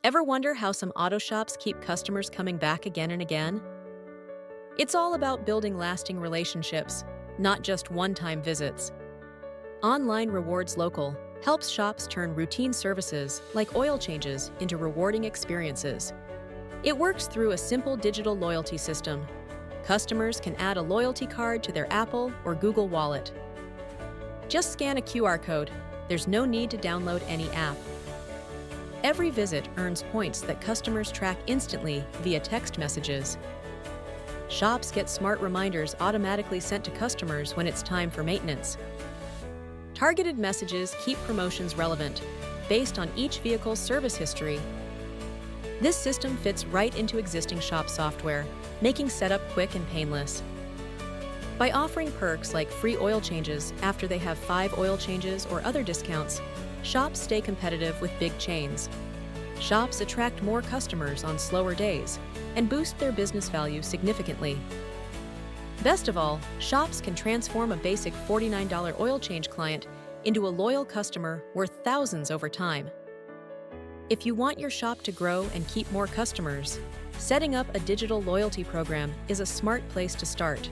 Ever wonder how some auto shops keep customers coming back again and again? It's all about building lasting relationships, not just one-time visits. Online Rewards Local helps shops turn routine services like oil changes into rewarding experiences. It works through a simple digital loyalty system. Customers can add a loyalty card to their Apple or Google Wallet. Just scan a QR code. There's no need to download any app. Every visit earns points that customers track instantly via text messages. Shops get smart reminders automatically sent to customers when it's time for maintenance. Targeted messages keep promotions relevant, based on each vehicle's service history. This system fits right into existing shop software, making setup quick and painless. By offering perks like free oil changes after they have 5 oil changes or other discounts, shops stay competitive with big chains. Shops attract more customers on slower days and boost their business value significantly. Best of all, shops can transform a basic $49 oil change client into a loyal customer worth thousands over time. If you want your shop to grow and keep more customers, setting up a digital loyalty program is a smart place to start.